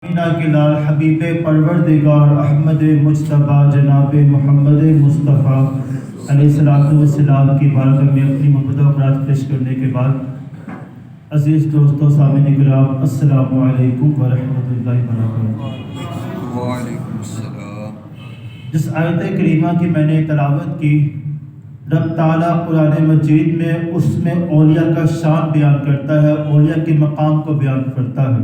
مینا کے لال حبیب پروردگار احمد مجتبیٰ جناب محمد مصطفیٰ علیہ السلام کی بارگاہ میں اپنی محبت و خراج پیش کرنے کے بعد عزیز دوستو سامعین کرام السلام علیکم ورحمۃ اللہ وبرکاتہ۔ وعلیکم السلام۔ جس آیت کریمہ کی میں نے تلاوت کی، رب تعالیٰ قرآن مجید میں اس میں اولیاء کا شان بیان کرتا ہے، اولیاء کے مقام کو بیان کرتا ہے۔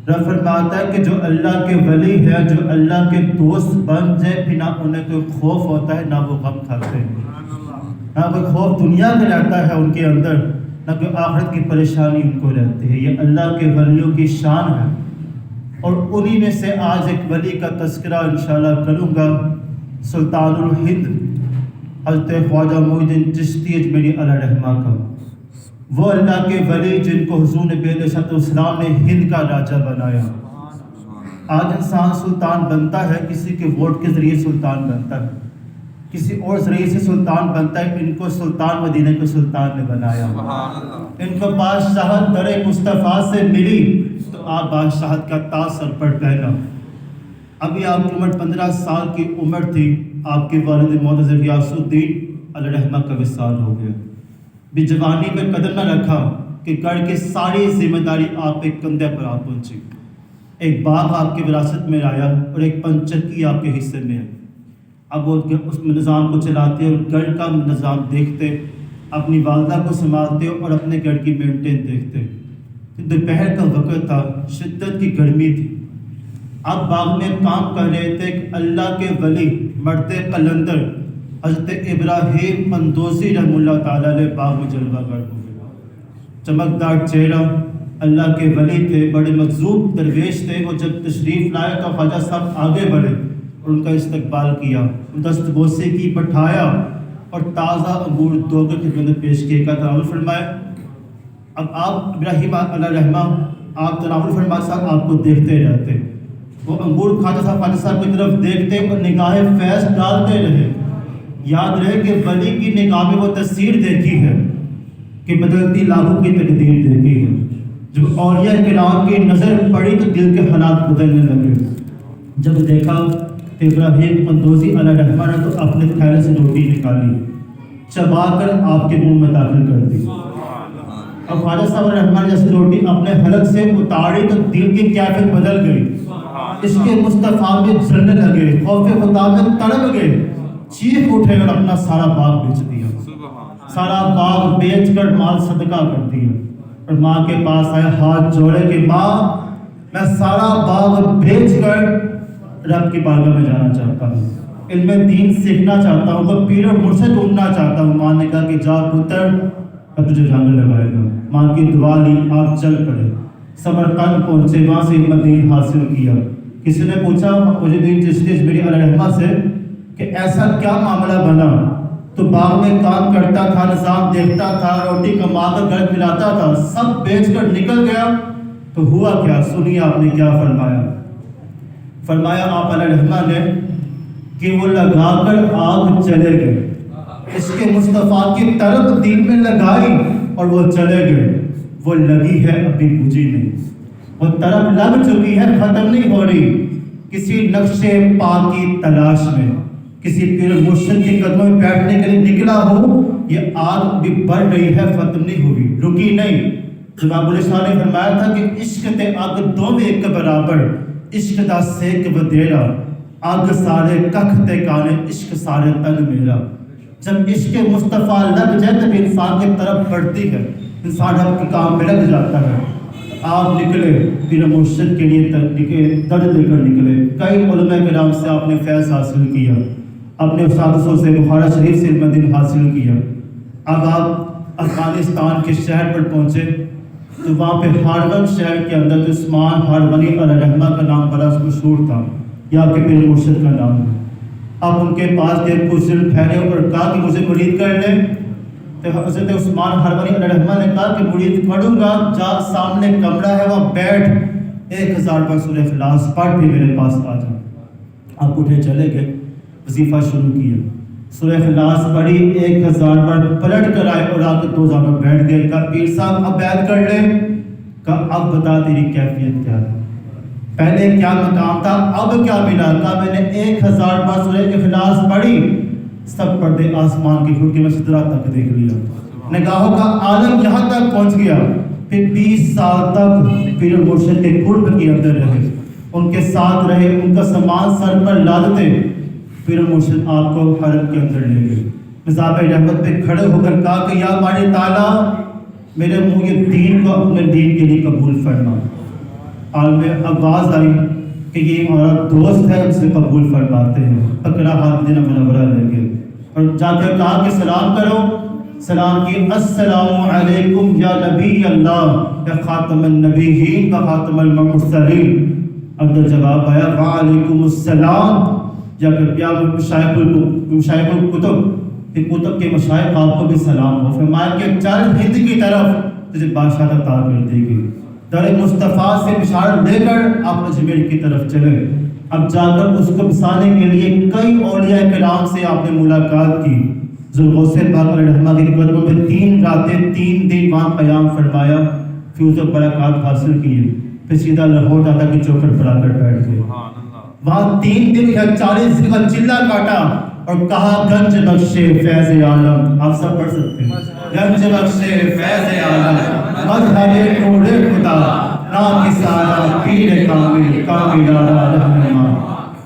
رب فرماتا ہے کہ جو اللہ کے ولی ہے، جو اللہ کے دوست بن جائے، پھر نہ انہیں کوئی خوف ہوتا ہے نہ وہ غم کھاتے ہیں، نہ کوئی خوف دنیا میں رہتا ہے ان کے اندر، نہ کوئی آخرت کی پریشانی ان کو رہتی ہے۔ یہ اللہ کے ولیوں کی شان ہے، اور انہی میں سے آج ایک ولی کا تذکرہ انشاءاللہ کروں گا، سلطان الہند حضرت خواجہ معین الدین چشتی اجمیری علیہ رحمہ کا، وہ اللہ کے ولی جن کو حضور نبی علیہ السلام نے ہند کا راجہ بنایا۔ آج انسان سلطان بنتا ہے، کسی کے ووٹ کے ذریعے سلطان بنتا ہے، کسی اور ذریعے سے سلطان بنتا ہے۔ ان کو سلطان مدینہ کے سلطان نے بنایا۔ ان کو بادشاہت در مصطفیٰ سے ملی تو آپ بادشاہت کا تاج سر پر پہنا۔ ابھی آپ کی عمر 15 سال کی عمر تھی، آپ کے والد معتز غیاث الدین علیہ رحمہ کا وصال ہو گیا۔ بھی جوانی میں قدم نہ رکھا کہ گھر کی ساری ذمہ داری آپ کے کندھے پر آ پہنچی۔ ایک باغ آپ کی وراثت میں آیا اور ایک پنچکی آپ کے حصے میں ہے۔ اب وہ اس نظام کو چلاتے اور گھر کا نظام دیکھتے، اپنی والدہ کو سنبھالتے اور اپنے گھر کی مینٹین دیکھتے۔ دوپہر کا وقت تھا، شدت کی گرمی تھی۔ اب باغ میں کام کر رہے تھے کہ اللہ کے ولی مرد قلندر حضرت ابراہیم قندوزی رحمہ اللہ تعالیٰ علیہ باغ میں جلوہ گر ہو گئے۔ چمکدار چہرہ، اللہ کے ولی تھے، بڑے مجذوب درویش تھے۔ وہ جب تشریف لائے تو خواجہ صاحب آگے بڑھے اور ان کا استقبال کیا، دستبوسی کی، بٹھایا اور تازہ انگور دو کے خدمت پیش کیے کا تناول فرمایا۔ اب آپ ابراہیم علیہ رحمہ آپ تناول فرما صاحب آپ کو دیکھتے رہتے، وہ انگور خواجہ صاحب کی طرف دیکھتے اور نگاہ فیض ڈالتے رہے۔ یاد رہے کہ ولی کی نگاہ میں وہ تصویر دیکھی ہے کہ بدلتی لاہو کی تقدیر دیکھی ہے۔ جب اولیاء کرام کی نظر پڑی تو دل کے حالات بدلنے لگے۔ جب دیکھا کہ ابراہیم قندوزی علیہ رحمہ نے تو اپنے تھیلے سے روٹی نکالی، چبا کر آپ کے منہ میں داخل کر دی۔ اب خواجہ صاحب علیہ رحمہ نے جیسے روٹی اپنے حلق سے اتاری تو دل کی کیفیت بدل گئی، اس کے مصطفیٰ میں جلنے لگے، خوف خدا میں تڑپ گئے، چیخ اٹھے اور اپنا سارا باغ بیچ دیا، سارا باغ بیچ کر مال صدقہ کر دیا، اور ماں کے پاس آئے ہاتھ جوڑے کہ ماں میں سارا باغ بیچ کر رب کی بارگاہ میں جانا چاہتا ہوں، علم دین سیکھنا چاہتا ہوں، وہ پیر اور مرشد ڈھونڈنا چاہتا ہوں۔ ماں نے کہا کہ جا پتر، اب تجھے جانے لگائے گا۔ ماں کی دعا لی، آپ چل پڑے، سمرقند پہنچے، وہاں سے علم دین حاصل کیا۔ کسی نے پوچھا معین الدین چشتی اجمیری علیہ رحمہ سے کہ ایسا کیا معاملہ بنا؟ تو باغ میں کام کرتا تھا، نظام دیکھتا تھا، روٹی کما کر گھر کھلاتا تھا، سب بیچ کر نکل گیا تو ہوا کیا؟ سنیے آپ نے کیا فرمایا۔ فرمایا آپ علیہ رحمہ نے کہ وہ لگا کر آگ چلے گئے، اس کے مصطفیٰ کی طرف دل میں لگائی اور وہ چلے گئے۔ وہ لگی ہے ابھی بجھی نہیں، وہ طرف لگ چکی ہے، ختم نہیں ہو رہی۔ کسی نقش پاک کی تلاش میں، کسی پیر مرشد کے قدموں میں بیٹھنے کے لیے نکلا ہو، یہ آگ بھی بڑھ رہی ہے، ختم نہیں ہوئی، رکی نہیں۔ جناب علیہ نے فرمایا تھا کہ عشق تے اگ دو ایک برابر، عشق دا سیک ودیرا، اگ سارے ککھ تے کانے، عشق سارے تن میرا۔ جب عشق مصطفیٰ لگ جائے تو انسان کی طرف بڑھتی ہے، انسان رب کے کام میں لگ جاتا ہے۔ آپ نکلے پیر مرشد کے لیے درد لے کر نکلے، کئی علماء کرام سے آپ نے فیض حاصل کیا، اپنے اساتذوں سے بخارا شریف سے علم دین حاصل کیا۔ اب آپ افغانستان کے شہر پر پہنچے تو وہاں پہ ہارون شہر کے اندر عثمان ہارونی علیہ رحمہ کا نام بڑا مشہور تھا، یہ آپ کے پیر مرشد کا نام ہے۔ آپ ان کے پاس گئے، کچھ دن ٹھہرے اور کہا کہ مجھے مرید کر لیں۔ تو حضرت عثمان ہارونی علیہ رحمہ نے کہا کہ مرید کروں گا، جا سامنے کمرہ ہے وہاں بیٹھ، 1000 بار سورہ اخلاص پڑھ کے میرے پاس آ جا۔ آپ اٹھے چلے گئے، وظیفہ شروع کیا، سورہ اخلاص پڑھی، 1000 بار پلٹ کر آئے اور آ کے 2000 میں بیٹھ گئے۔ کہا پیر صاحب اب بیعت کر لیں، کہا اب بتا تیری کیفیت کیا ہے۔ پہلے کیا مقام تھا اب کیا ملا؟ کہا میں نے 1000 بار سورہ اخلاص پڑھی، سب پردے آسمان کی کھڑکی میں سدرہ تک دیکھ لیا، نگاہوں کا عالم یہاں تک پہنچ گیا۔ پھر 20 سال تک پیر مرشد کے قرب کے اندر رہے، ان کے ساتھ رہے، ان کا سامان سر پر لادتے، پیر مرشد آپ کو حرم کے اندر لے گئے، مزاب رحمت پہ کھڑے ہو کر کہا کہ یا باری تعالیٰ میرے منہ یہ دین کو اپنے دین کے لیے قبول فرما۔ عالم آواز آئی کہ یہ ہمارا دوست ہے، اسے قبول فرماتے ہیں، پکڑا ہاتھ مدینہ منورہ لے گئے اور جا کر کہا کہ سلام کرو، سلام کی السلام علیکم یا نبی اللہ یا خاتم النبیین و خاتم المرسلین۔ اگر جواب آیا وعلیکم السلام، یا مشایخ الکتب کہ کتب کے مشایخ آپ کو بھی سلام ہو، فرمایا کہ چل ہند کی طرف تجھے بادشاہ عطا کر دے گی۔ در مصطفیٰ سے بشارت لے کر آپ اجمیر کی طرف چلے۔ اب جا کر اس کو بسانے کے لیے کئی اولیاء کرام سے آپ نے ملاقات کی۔ ذوالغوث پاک علیہ الرحمہ کے قدموں میں 3 راتیں 3 دن وہاں قیام فرمایا، فیوز و برکات حاصل کیے، پھر سیدھا لاہور دادا کی چوکھٹ پر آ کر بیٹھ گئے۔ وہاں 3 دن یا 40 دن کا چلہ کاٹا اور کہا گنج بخشے فیض عالم۔ آپ سب پڑھ سکتے ہیں، گنج بخشے فیض عالم مظہر نور خدا نام سارا پیر کامل کامل رہنما۔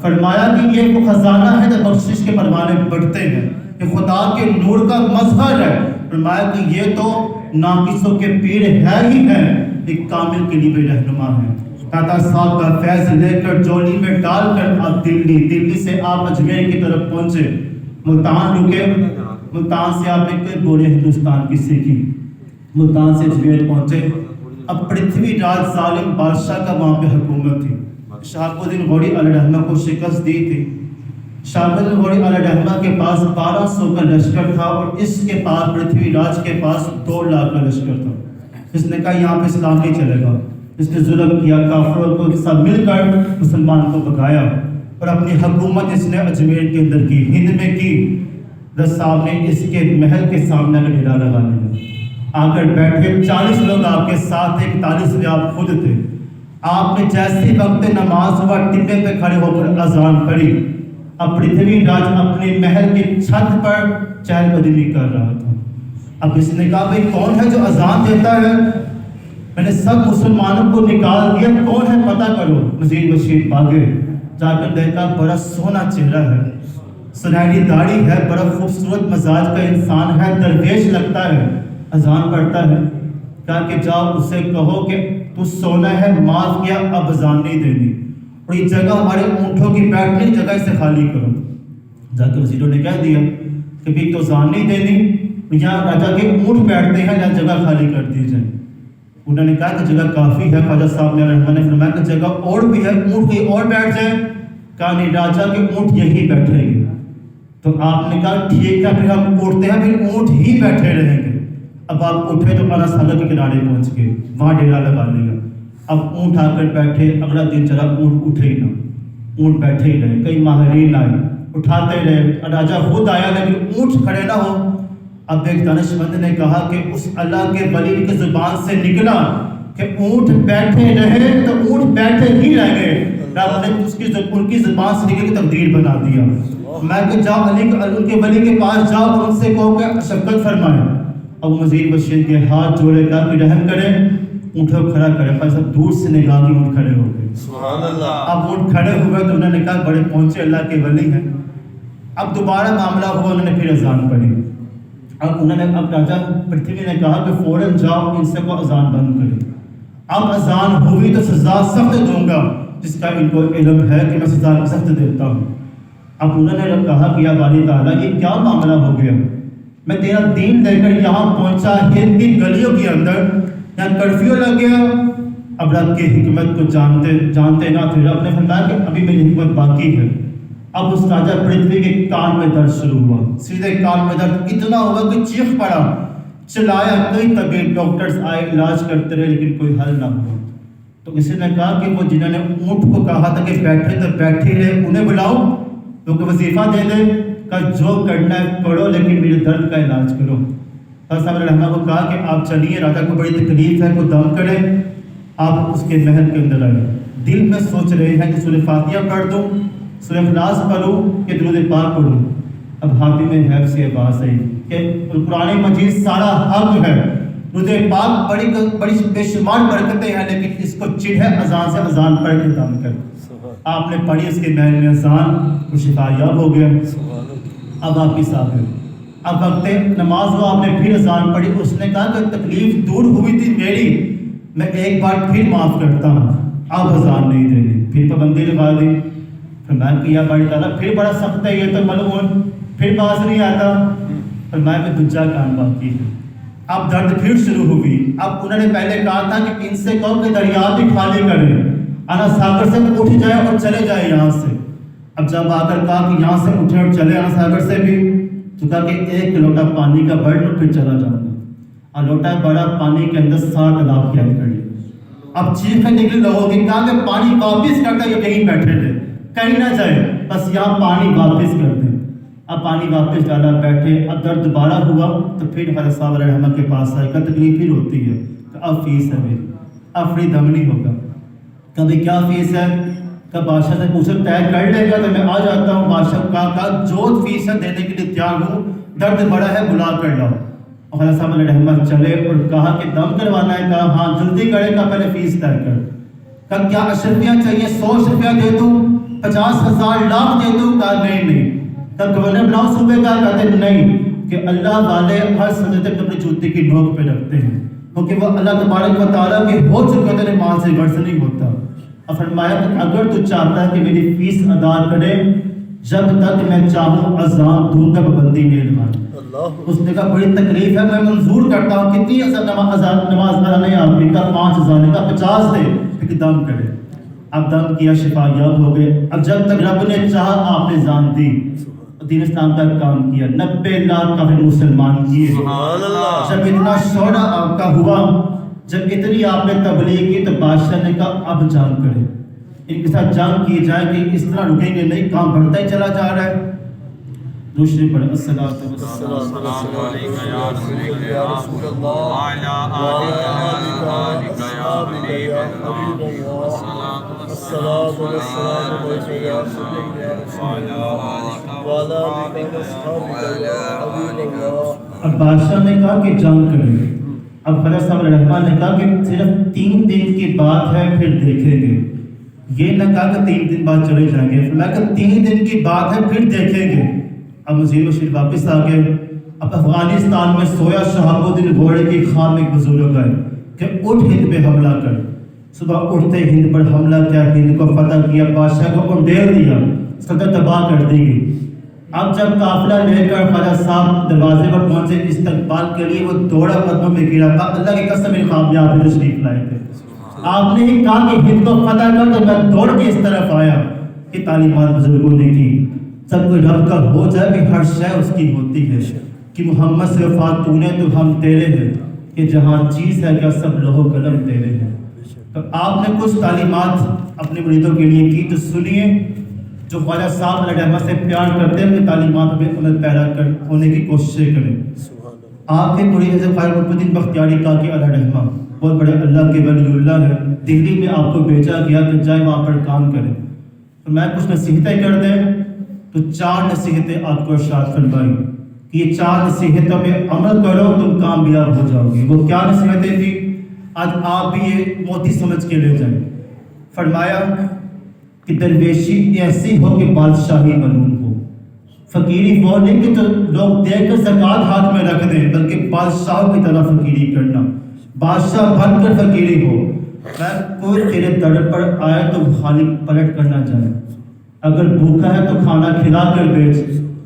فرمایا کہ یہ وہ خزانہ ہے جو بخشش کے پروانے بڑھتے ہیں، یہ خدا کے نور کا مظہر ہے۔ فرمایا کہ یہ تو ناقصوں کے پیر ہے ہی ہے، ایک کامل کے لیے بھی رہنما ہے۔ دادا صاحب کا فیض لے کر جولی میں ڈال کر آپ دلی سے آپ اجمیر کی طرف پہنچے، ملتان رکے، ملتان سے آپ نے کئی گولے ہندوستان کی سیکھی، ملتان سے اجمیر پہنچے۔ اب پرتھوی راج ظالم بادشاہ کا وہاں پہ حکومت تھی، شہاب الدین غوری علیہ الرحمہ کو شکست دی تھی۔ شہاب الدین غوری علیہ الرحمہ کے پاس 1200 کا لشکر تھا اور اس کے پاس پرتھوی راج کے پاس 2 لاکھ کا لشکر تھا۔ اس نے کہا یہاں پہ اسلام نہیں چلے گا، اس نے ظلم کیا، کافروں کو سب مل کر مسلمان کو بھگایا اور اپنی حکومت اس نے اجمیر کے اندر کی، ہند میں کی۔ رس صاحب نے اس کے محل کے سامنے کا ڈیرا لگا لیا، آ کر بیٹھے، 40 لوگ آپ کے ساتھ تھے، 41 میں آپ خود تھے۔ آپ نے جیسے وقت نماز ہوا ٹپے پہ کھڑے ہو کر اذان پڑھی۔ اب پرتھوی راج اپنے محل کی چھت پر چہل قدمی کر رہا تھا۔ اب اس نے کہا بھئی کون ہے جو اذان دیتا ہے؟ میں نے سب مسلمانوں کو نکال دیا، کون ہے پتہ کرو۔ مزید بشیر بھاگے، جا کر دیکھا بڑا سونا چہرہ ہے، سنہری داڑھی ہے، بڑا خوبصورت مزاج کا انسان ہے، درویش لگتا ہے، اذان پڑھتا ہے۔ کہا کہ جاؤ اسے کہو کہ تو سونا ہے، معاف کیا، اب اذان نہیں دینی، اور یہ جگہ ہمارے اونٹوں کی بیٹھنے کی جگہ سے خالی کرو۔ جا کے وزیروں نے کہہ دیا کہ بھی تو اذان نہیں دینی، یہاں راجا کے اونٹ بیٹھتے ہیں، یہاں جگہ خالی کر دی جائے۔ انہوں نے کہا کہ جگہ کافی ہے، خواجہ صاحب نے رحمہ نے فرمایا کہ جگہ اور بھی ہے، اونٹ کوئی اور بیٹھ جائے۔ کہا نہیں، راجا کے اونٹ یہی بیٹھیں گے۔ تو آپ نے کہا ٹھیک ہے، پھر ہم اٹھتے ہیں، پھر اونٹ ہی بیٹھے رہیں گے۔ اب آپ اٹھے تو انس حضرت کے کنارے پہنچ گئے، وہاں ڈیرا لگا لیا۔ اب اونٹ آ کر بیٹھے، اگلا دن چلا، اونٹ اٹھے ہی نہ، اونٹ بیٹھے ہی رہے، کئی ماہرین آئے، اٹھاتے رہے، راجا خود آیا لیکن اونٹ کھڑے نہ ہو۔ اب ایک دانش مند نے کہا کہ اس اللہ کے ولی کی زبان سے نکلا کہ اونٹ بیٹھے رہے تو اونٹ بیٹھے ہی رہ گئے، رب نے ان کی زبان سے نکل کے تقدیر بنا دیا۔ میں کہ جاؤ ان کے ولی کے پاس جاؤ اور ان سے کہو کہ شفقت فرمائے۔ اب مزید بشیر کے ہاتھ جوڑے کر کہ رحم کریں، اونٹوں کو کھڑا کرے، پر سب دور سے نگاہ کی اونٹ کھڑے ہو گئے۔ سبحان اللہ۔ اب اونٹ کھڑے ہوئے تو انہوں نے کہا بڑے پہنچے اللہ کے ولی ہیں۔ اب دوبارہ معاملہ ہوا، انہوں نے پھر اذان پڑھی۔ اب انہوں نے اب راجا پرتھوی نے کہا کہ فوراً جاؤ ان سے کو اذان بند کرے۔ اب اذان ہوئی تو سزا سخت دوں گا، جس کا ان کو علم ہے کہ میں سزا سخت دیتا ہوں۔ اب انہوں نے کہا کہ یا والی تعالیٰ یہ کیا معاملہ ہو گیا، میں تیرا دین لے کر یہاں پہنچا، ہند کی گلیوں کے اندر یہاں کرفیو لگ گیا۔ اب رب کی حکمت کو جانتے نہ تھے، رب نے فرمایا کہ ابھی میری حکمت باقی ہے۔ اب اس راجا پرتھوی کے کان میں درد شروع ہوا، سیدھے کان میں درد اتنا ہوا کہ چیخ پڑا، چلایا، کئی طبیب ڈاکٹرز آئے، علاج کرتے رہے لیکن کوئی حل نہ ہوا۔ تو کسی نے کہا کہ وہ جنہوں نے اونٹ کو کہا تھا کہ بیٹھے تو بیٹھے رہے، انہیں بلاؤ، کیونکہ وظیفہ دے دے، کہ جو کرنا ہے کرو لیکن میرے درد کا علاج کرو۔ حضرت صاحب رحمہ کو کہا کہ آپ چلیے، راجا کو بڑی تکلیف ہے، کوئی دم کرے۔ آپ اس کے محل کے اندر آئے، دل میں سوچ رہے ہیں کہ سورہ فاتحہ پڑھ دوں، سورہ اخلاص پڑھوں کہ درود پاک پڑھوں، اب ہاتھی میں حیف سے بات آئی کہ قرآن مجید سارا حق ہے، درود پاک بڑی بے شمار برکتیں ہیں، لیکن اس کو چڑھے اذان سے اذان پڑھ کے دم کر. آپ نے پڑھی اس کے محل میں اذان، وہ شفا یاب ہو گیا. اب آپ کی صاحب ہے، اب وقت نماز کو آپ نے پھر اذان پڑھی. اس نے کہا کہ تکلیف دور ہوئی تھی میری، میں ایک بار پھر معاف کرتا ہوں، اب اذان نہیں دینی. پھر پابندی لگا دی. پھر میں کیا بڑی تعالیٰ پھر بڑا سخت ہے یہ تو ملعون، پھر باز نہیں آتا. پھر میں دوجا کام باقی ہے. اب درد پھر شروع ہوئی. اب انہوں نے پہلے کہا تھا کہ ان سے کہو کہ دریا بھی خالی کریں، انا ساگر سے اٹھ جائے اور چلے جائے یہاں سے. اب جب آ کر کہا کہ یہاں سے اٹھے اور چلے انا ساگر سے بھی، تو کہا کہ ایک لوٹا پانی کا بڑھ لو پھر چلا جاؤں گا. اور لوٹا بڑا پانی کے اندر 7 تالاب کیا کر لیا. اب چیخیں نکلی لوگوں کی، کہا کہ پانی واپس کرتا، یہ کہیں بیٹھے تھے کہیں نہ جائے، بس یہاں پانی واپس کر دیں. اب پانی واپس ڈالا، بیٹھے. اب درد دوبارہ ہوا تو پھر حضرت صاحب علیہ رحمہ کے پاس آئے. کا تکلیف پھر ہوتی ہے کہ اب فیس ہے میری، اب فری دم نہیں ہوگا. کبھی کیا فیس ہے؟ کہ بادشاہ سے پوچھا طے کر لے گا تو میں آ جاتا ہوں. بادشاہ کا جو فیس ہے دینے کے لیے تیار ہوں، درد بڑا ہے بلا کر لاؤ. اور حضرت صاحب علیہ رحمہ چلے اور کہا کہ دم کروانا ہے. کہا ہاں جلدی کرے گا، پہلے فیس طے کر. کہا کیا اشرفیاں چاہیے؟ 100 اشرفیاں دے دوں، 50,000 لاکھ دے دوں؟ کہا نہیں. تب گورنر بناؤ صوبے کا؟ کہتے نہیں، کہ اللہ والے ہر سجدے پہ اپنی جوتی کی نوک پہ رکھتے ہیں، کیونکہ وہ اللہ تبارک و تعالیٰ کے ہو چکے تیرے مال سے غرض نہیں ہوتا. اور فرمایا کہ اگر تو چاہتا ہے کہ میری فیس ادا کرے، جب تک میں چاہوں اذان دوں گا پابندی نہیں لگانا. اس نے کہا بڑی تکلیف ہے، میں منظور کرتا ہوں. کتنی نماز ادا نہیں آپ کی؟ کا 5,000 کا 50 دے، پھر دم کرے. اب دم کیا، شفا یاب ہو گئے. اب جب تک رب نے چاہا آپ نے جان دی، دین اسلام کا کام کیا. 90 لاکھ کا مسلمان کیے. جب اتنا شعلہ آپ کا ہوا، جب اتنی آپ نے تبلیغ کی، تو بادشاہ نے کہا اب جنگ کرے، ان کے ساتھ جنگ کی جائے کہ اس طرح رکیں گے نہیں، کام بڑھتا ہی چلا جا رہا ہے. دوسری پڑھیں السلام علیکم یا رسول اللہ وعلی آلک یا حبیب اللہ، الصلاۃ والسلام علیک یا رسول اللہ وعلی آلک یا حبیب اللہ. اب بادشاہ نے کہا کہ جنگ کریں. اب حضرت صاحب رحمٰ نے کہا کہ صرف 3 دن کی بات ہے، پھر دیکھیں گے. یہ نہ کہا کہ 3 دن بعد چلے جائیں گے، میں کہ 3 دن کی بات ہے پھر دیکھیں گے. اب وزیر بشیر واپس آ گئے. اب افغانستان میں سویا شہاب الدین گھوڑے کی خان میں ایک بزرگ آئے کہ اٹھ ہند پہ حملہ کر. صبح اٹھتے ہند پر حملہ کیا، ہند کو فتح کیا، بادشاہ کو انڈیل دیا، صدر تباہ کر دی گئی. اب جب قافلہ لے کر خواجہ صاحب دروازے پر پہنچے استقبال کے لیے، وہ دوڑا قدموں میں گرا. تھا اللہ کی قسم میں کامیاب تشریف لائے تھے. آپ نے ہی کہا کہ ہند کو فتح کر، تو میں دوڑ کے اس طرف آیا. کہ تعلیمات بزرگوں نے کی، سب کوئی رب کا ہو جائے کہ ہر شے اس کی ہوتی ہے. کہ محمد سے وفات تو نے تو ہم تیرے ہیں، کہ جہاں چیز ہے کیا سب لوہ قلم تیرے ہیں. تو آپ نے کچھ تعلیمات اپنے مریدوں کے لیے کی، تو سنیے. جو خواجہ صاحب علیہ رحمہ سے پیار کرتے ہیں، تعلیمات میں عمل پیرا ہونے کی کوششیں کریں. آپ کے مرید حضرت خواجہ قطب الدین بختیاری کاکی علیہ رحمہ بہت بڑے اللہ کے ولی اللہ ہے. دہلی میں آپ کو بھیجا گیا کہ جائے وہاں پر کام کریں. تو میں کچھ نصیحتیں کر دیں، تو 4 نصیحتیں آپ کو ارشاد فرمائی کہ یہ 4 نصیحتوں پہ عمل کرو تم کامیاب ہو جاؤ گے. وہ کیا نصیحتیں تھیں؟ آج آپ بھی یہ موتی سمجھ کے لے جائیں. فرمایا کہ درویشی ایسی ہو کہ بادشاہی معلوم ہو. فقیری وہ نہیں کہ تو لوگ دیکھ کر زکوٰۃ ہاتھ میں رکھ دیں، بلکہ بادشاہوں کی طرح فقیری کرنا، بادشاہ بن کر فقیری ہو. کوئی تیرے در پر آئے تو خالی پلٹ کر نہ جائے. اگر بھوکا ہے تو کھانا کھلا کر بیچ.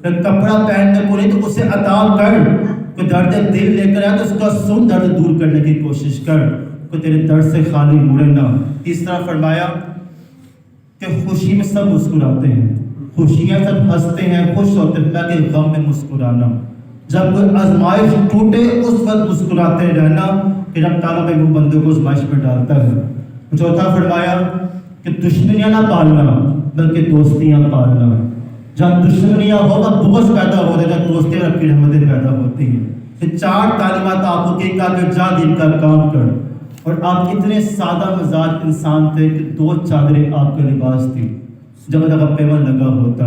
اگر کپڑا پہننے کو نہیں تو اسے عطا کر. کوئی درد دل لے کر آئے تو اس کا سن درد دور کرنے کی کوشش کر. کوئی تیرے درد سے خالی مڑے نہ. تیسرا فرمایا کہ خوشی میں سب مسکراتے ہیں، خوشیاں سب ہنستے ہیں، خوش ہوتے ہیں، کہ غم میں مسکرانا. جب کوئی آزمائش ٹوٹے اس وقت مسکراتے رہنا، کہ رب تعالیٰ میں وہ بندوں کو آزمائش میں ڈالتا ہے. چوتھا فرمایا کہ دشمنیاں نہ پالنا بلکہ دوستیاں پالنا. جب دشمنیاں ہو تو بغض پیدا ہوتا ہے، جب دوستیاں رب کی رحمتیں پیدا ہوتی ہیں. یہ 4 تعلیمات آپ کو کہ جا دین کا کام کر. اور آپ اتنے سادہ مزاج انسان تھے کہ 2 چادریں آپ کا لباس تھی جب تک پیون لگا ہوتا.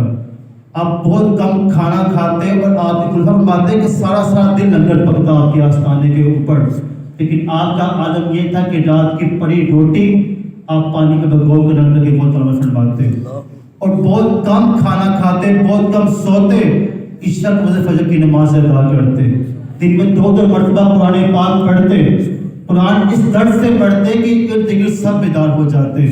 آپ بہت کم کھانا کھاتے اور آپ کی کلفہ فرماتے کہ سارا دن لنگر پکتا آپ کے آستانے کے اوپر، لیکن آپ کا عالم یہ تھا کہ رات کی پڑی روٹی آپ پانی میں بھگو کر لنگر کے بوتل میں فرماتے، اور بہت کم کھانا کھاتے، بہت کم سوتے، عشاء فجر کی نماز ادا کرتے، دن میں 2 مرتبہ قرآن پاک پڑھتے، قرآن اس درد سے پڑھتے کہ ارد گرد سب بیدار ہو جاتے،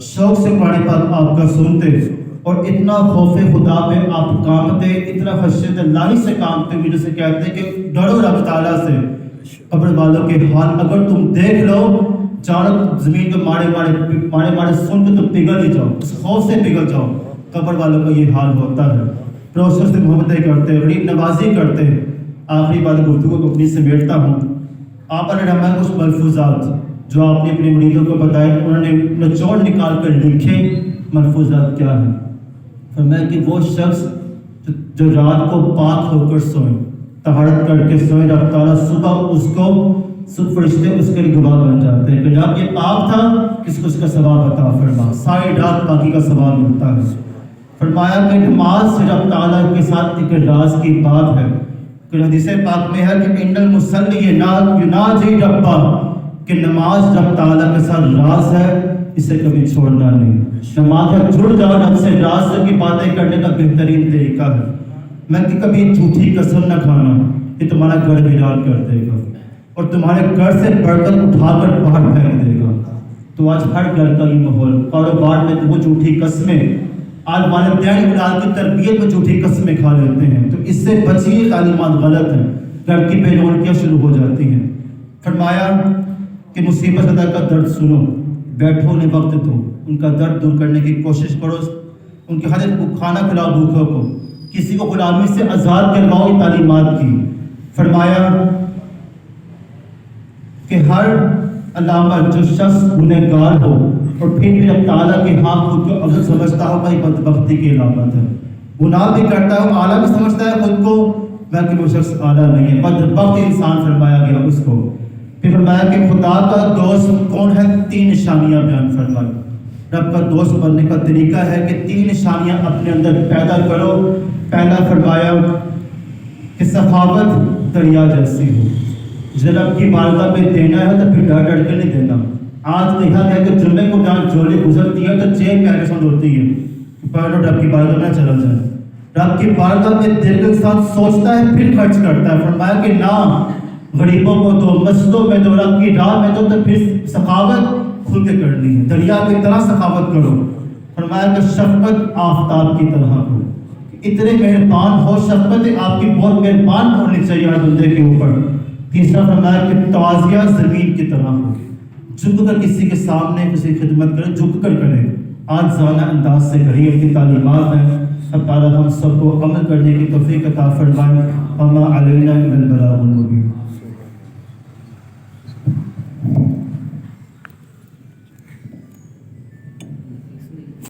شوق سے قرآن پاک آپ کا سنتے، اور اتنا خوف خدا پہ آپ کامتے، اتنا خشیت اللہ سے کامتے، مجھے سے کہتے کہ ڈرو رب تعالیٰ سے. قبر والوں کے حال اگر تم دیکھ لو، جانو زمین کو مارے سن کے تم پگھل ہی جاؤ، اس خوف سے پگھل جاؤ. قبر والوں کا یہ حال ہوتا ہے. پروفیسر سے محبتیں کرتے، غریب نوازی کرتے. آخری بات گفتگو کو اپنی سمیٹتا ہوں. آپ نے ہمیں کچھ ملفوظات جو آپ نے اپنے مریدوں کو بتائے، انہوں نے نچوڑ نکال کر لکھے. ملفوظات کیا ہیں؟ فرمایا کہ وہ شخص جو رات کو پاک ہو کر سوئے، طہارت کر کے سوئے، رب تعالیٰ صبح اس کو فرشتے اس کے لیے گواہ بن جاتے ہیں کہ جب یہ پاک تھا کس کو اس کا ثواب عطا فرما، ساری رات پاکی کا ثواب ملتا ہے. فرمایا کہ نماز سے رب تعالیٰ کے ساتھ ایک راز کی بات ہے کہ حدیث پاک میں ہے کہ ان المصلی یناجی ربا، کہ نماز رب تعالیٰ کے ساتھ راز ہے، اسے کبھی چھوڑنا نہیں. نماز میں جڑ جاؤ، رب سے راز کی باتیں کرنے کا بہترین طریقہ ہے. میں کہ کبھی جھوٹی قسم نہ کھانا، یہ تمہارا گھر ویران کر دے گا اور تمہارے گھر سے برتن اٹھا کر باہر پھینک دے گا. تو آج ہر گھر کا یہ ماحول، کاروبار میں وہ جھوٹی قسمیں، آج والدین اولاد کی تربیت میں جھوٹی قسمیں کھا لیتے ہیں. تو اس سے بچیے، تعلیمات غلط ہیں، گھر کی بے رونقیاں شروع ہو جاتی ہیں. فرمایا کہ مصیبت زدہ کا درد سنو، بیٹھو انہیں وقت دو، ان کا درد دور کرنے کی کوشش کرو، ان کے حاجت کو کھانا کھلاؤ بھوکوں کو، کسی کو غلامی سے آزاد کرواؤ. یہ تعلیمات کی. فرمایا کہ ہر علامت جو شخص گنہگار ہو اور پھر بھی اب تعالیٰ کے ہاں خود کو افضل سمجھتا ہو، بھائی بدبختی کی علامت ہے. گناہ بھی کرتا ہے، اعلیٰ بھی سمجھتا ہے خود کو، بلکہ وہ شخص اعلیٰ نہیں ہے، بدبخت انسان فرمایا گیا اس کو. پھر فرمایا کہ خدا کا دوست کون ہے؟ 3 نشانیاں بیان فرمائی. رب کا دوست بننے کا طریقہ ہے کہ 3 نشانیاں اپنے اندر پیدا کرو. پہلا فرمایا کہ سخاوت دریا جیسی ہو. جب رب کی بارگاہ میں دینا ہے تو پھر ڈر ڈر کے نہیں دینا. آج دیکھا گیا کہ جمعے کو جہاں جوڑی گزرتی ہے تو چین پہلے سمجھ ہوتی ہے کہ پہلے رب کی بارگاہ میں چلا جائے. رب کی بارگاہ میں دل کے انسان سوچتا ہے پھر خرچ کرتا ہے. فرمایا کہ نہ، غریبوں کو دو، مسجدوں میں دو، رب کی راہ میں دو، تو پھر سخاوت کھل کے کرنی ہے. دریا کی طرح سخاوت کرو. فرمایا کہ شفقت آفتاب کی طرح ہو، اتنے مہربان ہو، شفقت آپ کی بہت مہربان ہونی چاہیے ہر بندے کے اوپر. تیسرا فرمایا کہ توازیہ زمین کی طرح ہو، جھک کر کسی کے سامنے کسی خدمت کرے، جھک کر کرے، آج زانہ انداز سے کریے. ان کی تعلیمات ہیں. اب تعالیٰ ہم سب کو عمل کرنے کی توفیق عطا فرمائے. وما علینا الا البلاغ المبین.